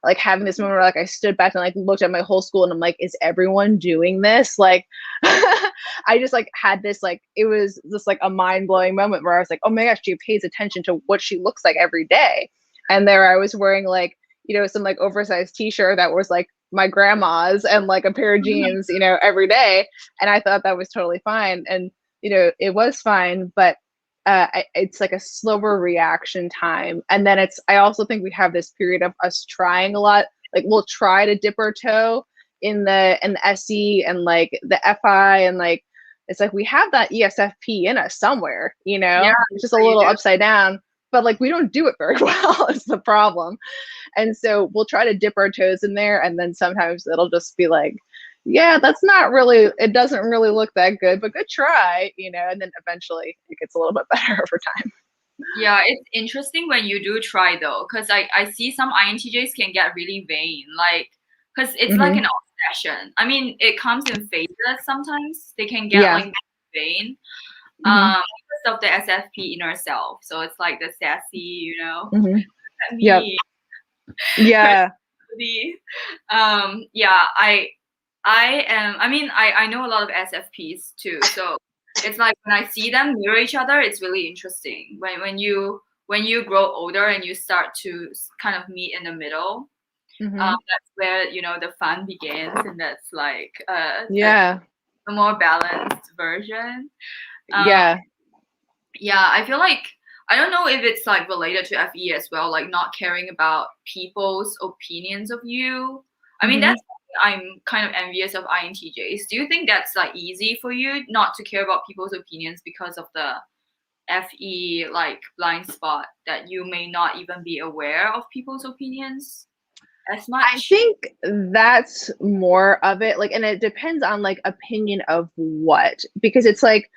Speaker 2: like having this moment where like I stood back and like looked at my whole school and I'm like, is everyone doing this? Like I just like had this like, it was just like a mind-blowing moment where I was like, oh my gosh, she pays attention to what she looks like every day. And there I was wearing like, you know, some like oversized t-shirt that was like my grandma's and like a pair of jeans, you know, every day. And I thought that was totally fine. And, you know, it was fine, but it's like a slower reaction time. And then I also think we have this period of us trying a lot. Like we'll try to dip our toe in the SE and like the FI, and like, it's like we have that ESFP in us somewhere, you
Speaker 1: Yeah,
Speaker 2: know, it's just a little
Speaker 1: you
Speaker 2: upside down, but like we don't do it very well is the problem. And so we'll try to dip our toes in there, and then sometimes it'll just be like, yeah, that's not really, it doesn't really look that good, but good try, and then eventually it gets a little bit better over time.
Speaker 1: Yeah, it's interesting when you do try though, because I see some INTJs can get really vain, like, because it's like
Speaker 2: Hmm.
Speaker 1: an obsession. I mean, it comes in phases sometimes. They can get
Speaker 2: Yeah.
Speaker 1: like vain,
Speaker 2: Hmm.
Speaker 1: because of the SFP inner self. So it's like the sassy,
Speaker 2: Hmm. Yep.
Speaker 1: me,
Speaker 2: Yeah.
Speaker 1: personality. Yeah, I am. I mean, I know a lot of SFPs too, so it's like when I see them mirror each other, it's really interesting. When you grow older and you start to kind of meet in the middle,
Speaker 2: Hmm.
Speaker 1: that's where the fun begins, and that's like
Speaker 2: Yeah.
Speaker 1: a more balanced version. Um,
Speaker 2: Yeah.
Speaker 1: yeah, I feel like I don't know if it's like related to FE as well, like not caring about people's opinions of you. I mean,
Speaker 2: Hmm.
Speaker 1: that's something I'm kind of envious of INTJs. Do you think that's like easy for you not to care about people's opinions because of the FE like blind spot that you may not even be aware of people's opinions as
Speaker 2: I
Speaker 1: much?
Speaker 2: think that's more of it. Like, and it depends on like opinion of what, because it's like,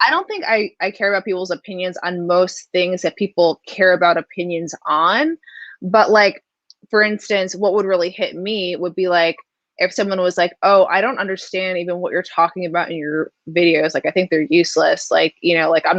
Speaker 2: I don't think I care about people's opinions on most things that people care about opinions on. But like, for instance, what would really hit me would be like if someone was like, "Oh, I don't understand even what you're talking about in your videos. Like, I think they're useless. Like, like I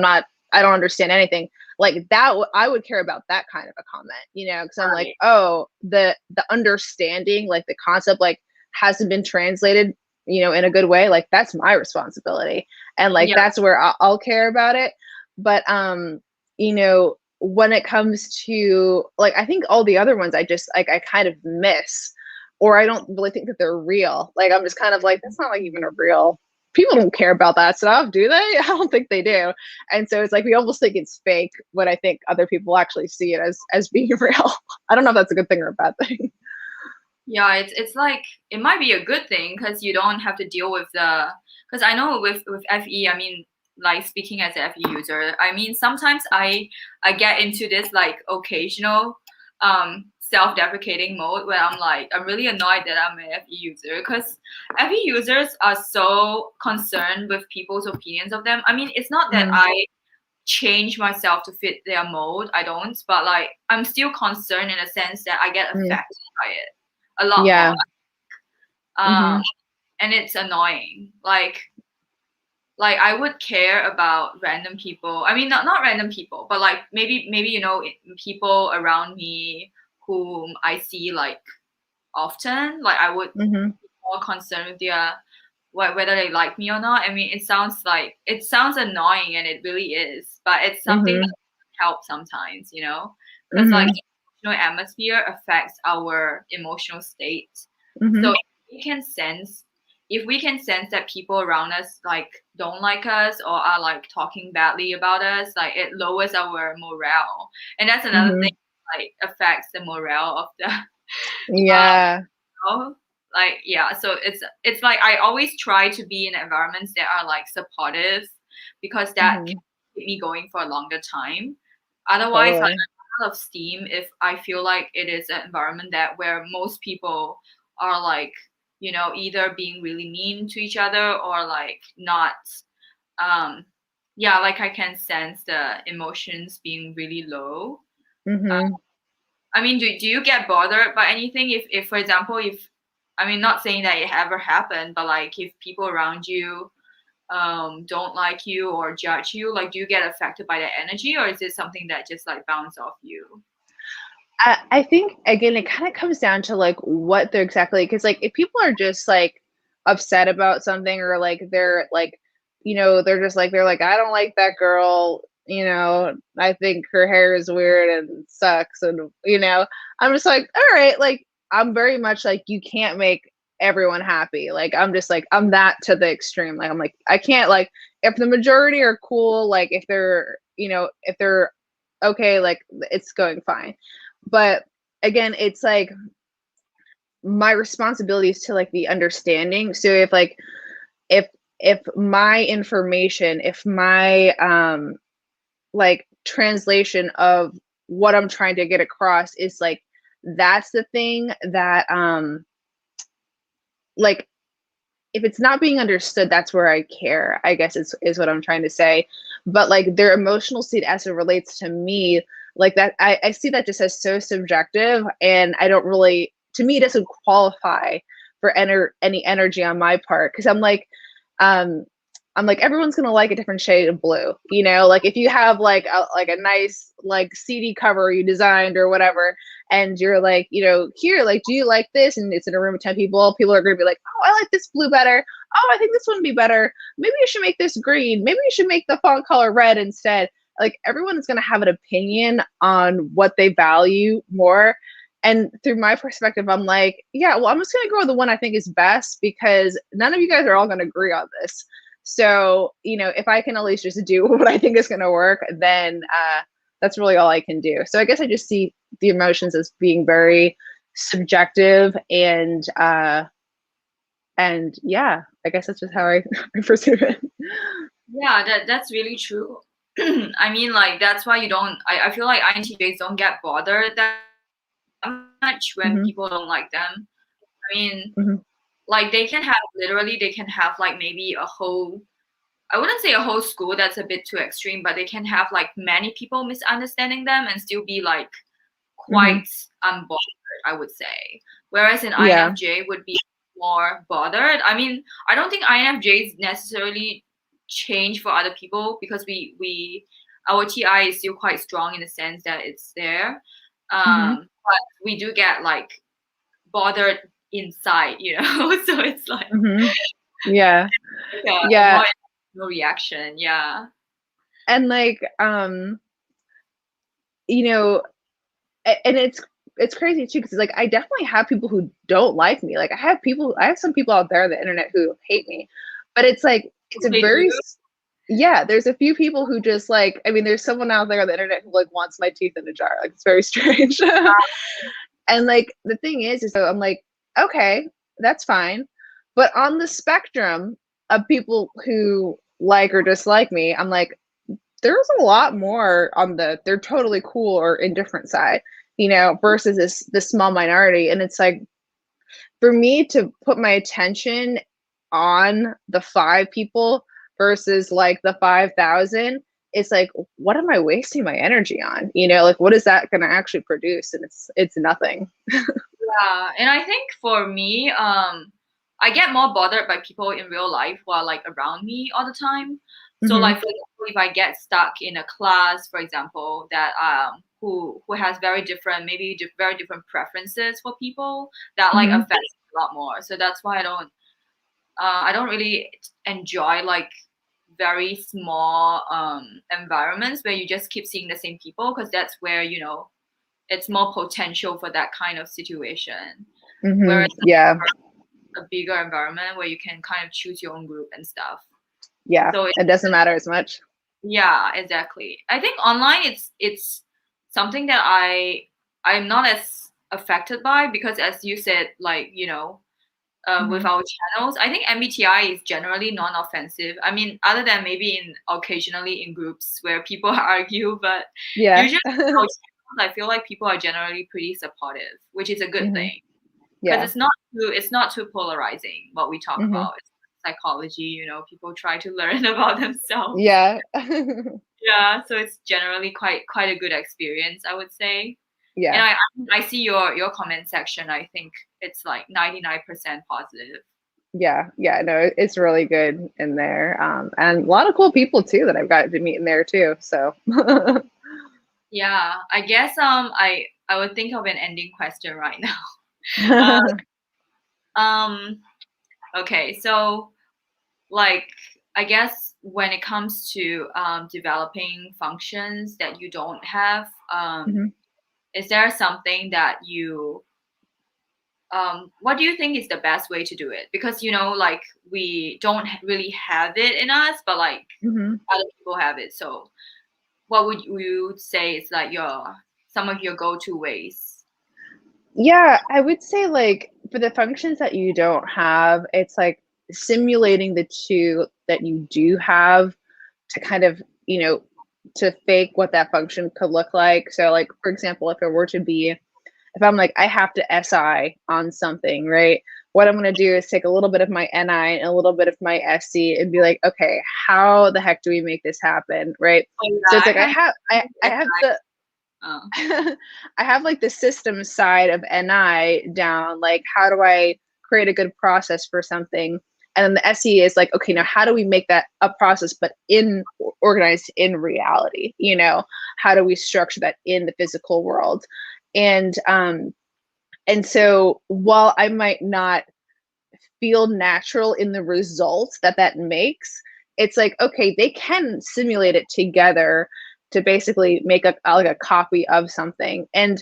Speaker 2: don't understand anything." Like that, I would care about that kind of a comment, because I'm like,
Speaker 1: Right.
Speaker 2: oh, the understanding, like the concept, like hasn't been translated, in a good way. Like that's my responsibility, and like
Speaker 1: Yeah.
Speaker 2: that's where I'll care about it. But when it comes to like, I think all the other ones I just like I kind of miss, or I don't really think that they're real. Like I'm just kind of like, that's not like even a real, people don't care about that stuff, do they? I don't think they do. And so it's like we almost think it's fake when I think other people actually see it as being real. I don't know if that's a good thing or a bad thing.
Speaker 1: Yeah, it's like it might be a good thing because you don't have to deal with the because I know with FE, I mean, like speaking as an FE user, I mean sometimes I get into this like occasional self-deprecating mode where I'm like I'm really annoyed that I'm an FE user because FE users are so concerned with people's opinions of them. I mean, it's not that
Speaker 2: Mm-hmm.
Speaker 1: I change myself to fit their mode, I don't, but like I'm still concerned in a sense that I get
Speaker 2: Mm-hmm.
Speaker 1: affected by it a lot more.
Speaker 2: Yeah.
Speaker 1: Um,
Speaker 2: Mm-hmm.
Speaker 1: and it's annoying. Like I would care about random people. I mean, not random people, but like maybe people around me whom I see like often. Like I would
Speaker 2: Mm-hmm.
Speaker 1: be more concerned with their whether they like me or not. I mean, it sounds annoying, and it really is, but it's something
Speaker 2: Mm-hmm.
Speaker 1: that helps sometimes, because like
Speaker 2: Mm-hmm.
Speaker 1: emotional atmosphere affects our emotional state. So
Speaker 2: Mm-hmm.
Speaker 1: if we can sense that people around us like don't like us or are like talking badly about us, like it lowers our morale, and that's another thing
Speaker 2: Mm-hmm.
Speaker 1: like affects the morale of the uh,
Speaker 2: Yeah.
Speaker 1: know? Like yeah, so it's like I always try to be in environments that are like supportive because that can
Speaker 2: Mm-hmm.
Speaker 1: keep me going for a longer time. Otherwise, like
Speaker 2: Totally.
Speaker 1: I'm out of steam if I feel like it is an environment that where most people are like either being really mean to each other or like not um yeah, like I can sense the emotions being really low.
Speaker 2: Mm-hmm.
Speaker 1: I mean, do you get bothered by anything if for example, if I mean, not saying that it ever happened, but like if people around you don't like you or judge you, like do you get affected by that energy or is it something that just like bounce off you?
Speaker 2: I think again it kind of comes down to like what they're exactly, because like if people are just like upset about something, or like they're like, they're like, I don't like that girl, I think her hair is weird and sucks, and I'm just like, all right, like I'm very much like, you can't make everyone happy. Like I'm just like, I'm that to the extreme. Like I'm like, I can't, like if the majority are cool, like if they're okay, like it's going fine. But again, it's like my responsibility is to like be understanding. So if like if my information, if my like translation of what I'm trying to get across is like, that's the thing that like if it's not being understood, that's where I care, I guess is what I'm trying to say. But like their emotional state as it relates to me, like that, I see that just as so subjective, and I don't really, to me, it doesn't qualify for any energy on my part. Cause um, I'm like, everyone's gonna like a different shade of blue, you know. Like if you have like a nice like CD cover you designed or whatever, and you're like, you know, here, like, do you like this? And it's in a room of 10 people. People are gonna be like, oh, I like this blue better. Oh, I think this one would be better. Maybe you should make this green. Maybe you should make the font color red instead. Like everyone is gonna have an opinion on what they value more. And through my perspective, I'm like, yeah, well, I'm just gonna go with the one I think is best because none of you guys are all gonna agree on this. So, you know, if I can at least just do what I think is going to work, then that's really all I can do. So I guess I just see the emotions as being very subjective, and yeah, I guess that's just how I perceive it.
Speaker 1: Yeah, that's really true. I mean, like that's why you don't. I feel like INTJs don't get bothered that much when
Speaker 2: Mm-hmm.
Speaker 1: people don't like them. I mean,
Speaker 2: Mm-hmm.
Speaker 1: like they can have like maybe a whole, I wouldn't say a whole school, that's a bit too extreme, but they can have like many people misunderstanding them and still be like
Speaker 2: Mm-hmm.
Speaker 1: quite unbothered, I would say. Whereas an
Speaker 2: Yeah.
Speaker 1: INFJ would be more bothered. I mean, I don't think INFJs necessarily change for other people because we our TI is still quite strong in the sense that it's there.
Speaker 2: Mm-hmm.
Speaker 1: But we do get like bothered inside, you know. So it's like
Speaker 2: Mm-hmm. Yeah.
Speaker 1: a
Speaker 2: Yeah.
Speaker 1: more emotional reaction. Yeah.
Speaker 2: And like, you know, and it's crazy too because like I definitely have people who don't like me. Like I have some people out there on the internet who hate me, but it's like it's a
Speaker 1: They do.
Speaker 2: very yeah. There's a few people who just like, I mean, there's someone out there on the internet who like wants my teeth in a jar. Like it's very strange. And like the thing is so I'm like, okay, that's fine, but on the spectrum of people who like or dislike me, I'm like, there's a lot more on the they're totally cool or indifferent side, you know, versus this small minority. And it's like for me to put my attention on the 5 people versus like the 5,000, it's like, what am I wasting my energy on? You know, like what is that going to actually produce? And it's nothing.
Speaker 1: Yeah, and I think for me, I get more bothered by people in real life who are like around me all the time. So
Speaker 2: Mm-hmm.
Speaker 1: like for example, if I get stuck in a class, for example, that who has very different, maybe very different preferences for people, that like
Speaker 2: Mm-hmm.
Speaker 1: affects me a lot more. So that's why I don't really enjoy like very small environments where you just keep seeing the same people, because that's where, you know, it's more potential for that kind of situation.
Speaker 2: Mm-hmm.
Speaker 1: Whereas
Speaker 2: Yeah.
Speaker 1: a bigger environment where you can kind of choose your own group and stuff.
Speaker 2: Yeah.
Speaker 1: So
Speaker 2: It doesn't matter as much.
Speaker 1: yeah, exactly. I think online it's something that I'm not as affected by, because as you said, like, you know, with
Speaker 2: Mm-hmm.
Speaker 1: our channels, I think MBTI is generally non-offensive. I mean, other than maybe in occasionally in groups where people argue, but
Speaker 2: Yeah.
Speaker 1: usually our channels, I feel like people are generally pretty supportive, which is a good
Speaker 2: Mm-hmm.
Speaker 1: thing. Because
Speaker 2: Yeah.
Speaker 1: it's not too polarizing what we talk
Speaker 2: Mm-hmm.
Speaker 1: about. It's psychology, you know, people try to learn about themselves.
Speaker 2: Yeah.
Speaker 1: Yeah, so it's generally quite a good experience, I would say. And
Speaker 2: Yeah.
Speaker 1: I see your comment section. I think it's like 99% positive.
Speaker 2: Yeah. Yeah. No, it's really good in there. And a lot of cool people too that I've got to meet in there too. So
Speaker 1: Yeah, I guess I would think of an ending question right now. Um okay, so like I guess when it comes to developing functions that you don't have,
Speaker 2: Mhm.
Speaker 1: is there something that you what do you think is the best way to do it? Because you know, like we don't really have it in us, but like
Speaker 2: Mhm.
Speaker 1: other people have it. So what would you say is like your some of your go-to ways?
Speaker 2: Yeah, I would say like for the functions that you don't have, it's like simulating the two that you do have to kind of, you know, to fake what that function could look like. So like for example, if it were to be if I'm like I have to SI on something, right? what I'm going to do is take a little bit of my NI and a little bit of my SC and be like, okay, how the heck do we make this happen? Right.
Speaker 1: Oh,
Speaker 2: So
Speaker 1: yeah,
Speaker 2: it's like, I
Speaker 1: I
Speaker 2: have the,
Speaker 1: oh.
Speaker 2: I have like the system side of NI down. Like, how do I create a good process for something? And then the SE is like, okay, now how do we make that a process, but organized in reality? You know, how do we structure that in the physical world? And so while I might not feel natural in the results that makes, it's like, okay, they can simulate it together to basically make like a copy of something. And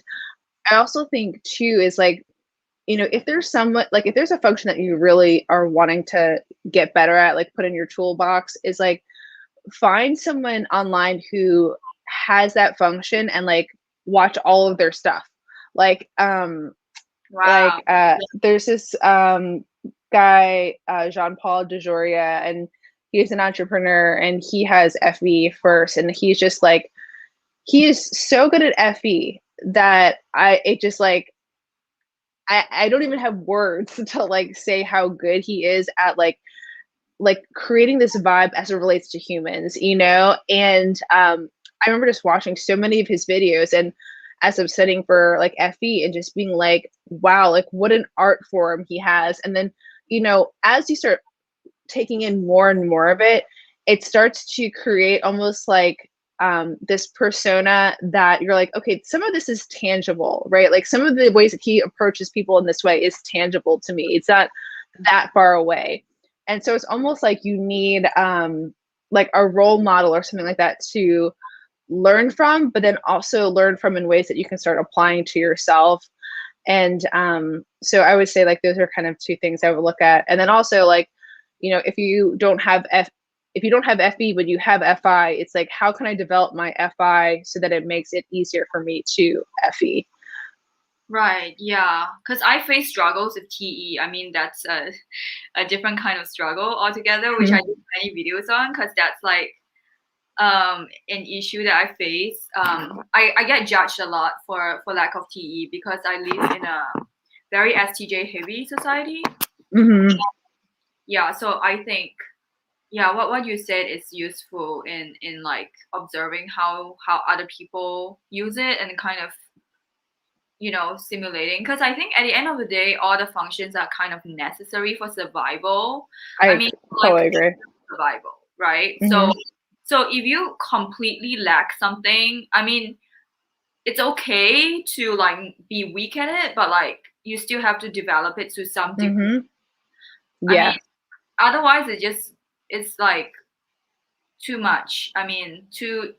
Speaker 2: I also think too is like, you know, if there's if there's a function that you really are wanting to get better at, like put in your toolbox, is like find someone online who has that function and like watch all of their stuff. Like
Speaker 1: Wow.
Speaker 2: there's this guy, Jean-Paul DeJoria, and he's an entrepreneur and he has FE first, and he's just like, he is so good at FE that I don't even have words to like say how good he is at like creating this vibe as it relates to humans, you know? And I remember just watching so many of his videos, and as I'm studying for like FE and just being like, wow, like what an art form he has. And then, you know, as you start taking in more and more of it, it starts to create almost like this persona that you're like, okay, some of this is tangible, right? Like some of the ways that he approaches people in this way is tangible to me. It's not that far away. And so it's almost like you need like a role model or something like that to learn from, but then also learn from in ways that you can start applying to yourself. And so I would say like those are kind of two things I would look at. And then also like, you know, if you don't have FE but you have FI, it's like, how can I develop my FI so that it makes it easier for me to FE?
Speaker 1: Right, yeah, because I face struggles with TE. I mean, that's a different kind of struggle altogether, which I
Speaker 2: Mhm.
Speaker 1: did many videos on, because that's like an issue that I face. I get judged a lot for lack of TE because I live in a very STJ heavy society.
Speaker 2: Mhm.
Speaker 1: Yeah, so I think, yeah, what you said is useful in like observing how other people use it and kind of, you know, simulating, because I think at the end of the day all the functions are kind of necessary for survival. I
Speaker 2: I
Speaker 1: mean, like
Speaker 2: totally agree.
Speaker 1: survival, right? So
Speaker 2: Mhm.
Speaker 1: if you completely lack something, I mean, it's okay to like be weak at it, but like you still have to develop it to some degree.
Speaker 2: Mhm.
Speaker 1: I mean,
Speaker 2: Yeah.
Speaker 1: otherwise it's like too much. I mean, too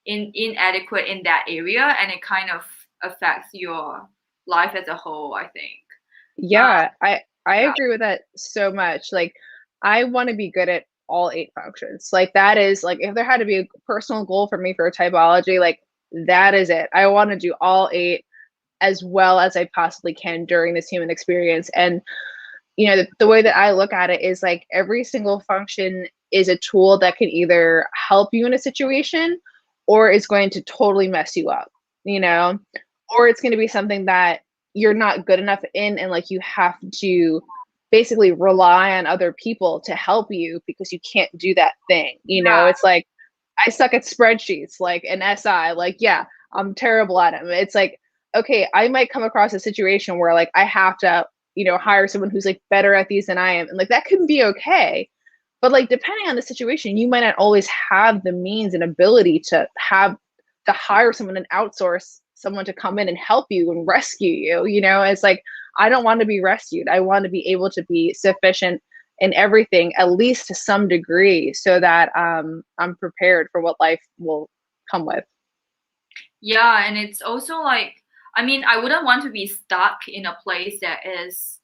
Speaker 1: inadequate in that area, and it kind of affects your life as a whole, I think. uh,
Speaker 2: Yeah, I
Speaker 1: yeah.
Speaker 2: agree with that so much. Like, I want to be good at all 8 functions. Like, that is like, if there had to be a personal goal for me for typology, like that is it. I want to do all 8 as well as I possibly can during this human experience. And you know, the way that I look at it is like every single function is a tool that can either help you in a situation or is going to totally mess you up, you know, or it's going to be something that you're not good enough in, and like you have to basically rely on other people to help you because you can't do that thing. You know,
Speaker 1: Yeah.
Speaker 2: it's like I suck at spreadsheets, like an SI, like, yeah, I'm terrible at them. It's like, okay, I might come across a situation where like I have to, you know, hire someone who's like better at these than I am. And like that can be okay. But like depending on the situation, you might not always have the means and ability to hire someone and outsource someone to come in and help you and rescue you. You know, it's like I don't want to be rescued. I want to be able to be sufficient in everything, at least to some degree, so that I'm prepared for what life will come with.
Speaker 1: Yeah, and it's also like, I mean, I wouldn't want to be stuck in a place that is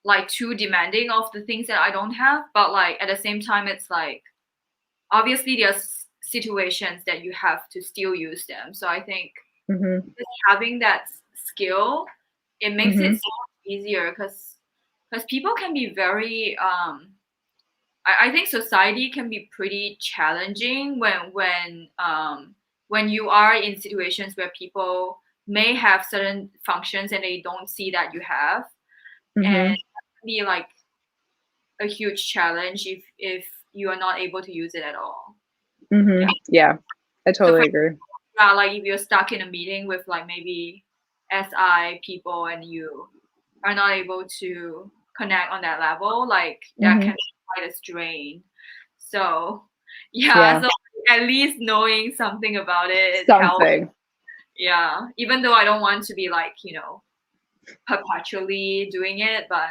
Speaker 1: like too demanding of the things that I don't have, but like at the same time it's like obviously there's situations that you have to still use them. So I think
Speaker 2: Hmm.
Speaker 1: just having that skill, it makes it
Speaker 2: Hmm.
Speaker 1: so much easier, because people can be very I think society can be pretty challenging when you are in situations where people may have certain functions and they don't see that you have. and that can be like a huge challenge if you are not able to use it at all.
Speaker 2: Yeah, I
Speaker 1: So for
Speaker 2: totally agree.
Speaker 1: yeah, like if you're stuck in a meeting with like maybe SI people and you are not able to connect on that level, like that can be quite a strain. So yeah,
Speaker 2: Yeah,
Speaker 1: so at least knowing something about it helps.
Speaker 2: something.
Speaker 1: Yeah, even though I don't want to be like, perpetually doing it, but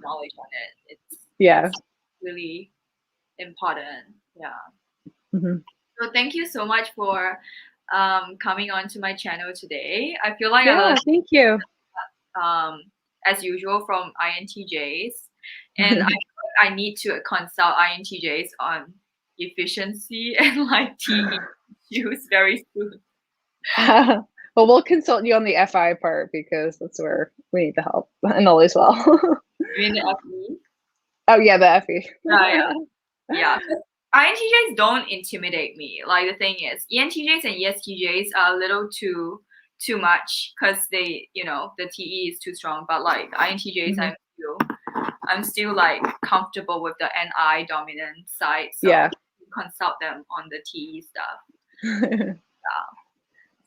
Speaker 1: knowledge on it,
Speaker 2: Yeah.
Speaker 1: it's really important. Yeah.
Speaker 2: hmm
Speaker 1: So thank you so much for coming on to my channel today. I feel like I
Speaker 2: Yeah,
Speaker 1: learned
Speaker 2: thank you.
Speaker 1: um, as usual from INTJs, and I need to consult INTJs on efficiency and like TE issues very soon.
Speaker 2: Well, we'll consult you on the FI part because that's where we need the help and always well.
Speaker 1: You mean the FE?
Speaker 2: Oh yeah, the FE.
Speaker 1: Yeah, yeah. INTJs don't intimidate me. Like the thing is, ENTJs and ESTJs are a little too much because they, the TE is too strong. But like INTJs, I'm still like comfortable with the NI dominant side, so
Speaker 2: Yeah.
Speaker 1: consult them on the TE stuff.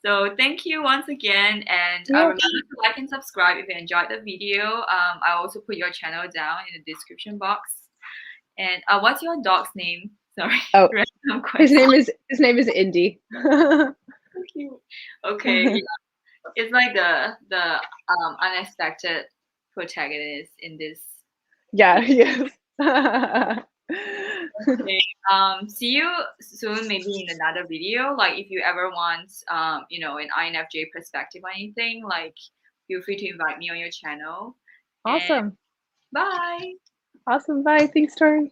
Speaker 1: So thank you once again, and remember to like and subscribe if you enjoyed the video. I also put your channel down in the description box. And what's your dog's name? Sorry,
Speaker 2: Oh,
Speaker 1: random
Speaker 2: his
Speaker 1: question.
Speaker 2: name is Indy.
Speaker 1: So cute. Okay, yeah. It's like the unexpected protagonist in this.
Speaker 2: Yeah, yes.
Speaker 1: Okay. See you soon, maybe in another video. Like if you ever want, an INFJ perspective or anything, like feel free to invite me on your channel. And
Speaker 2: Awesome.
Speaker 1: bye.
Speaker 2: Awesome. Bye. Thanks, Tori.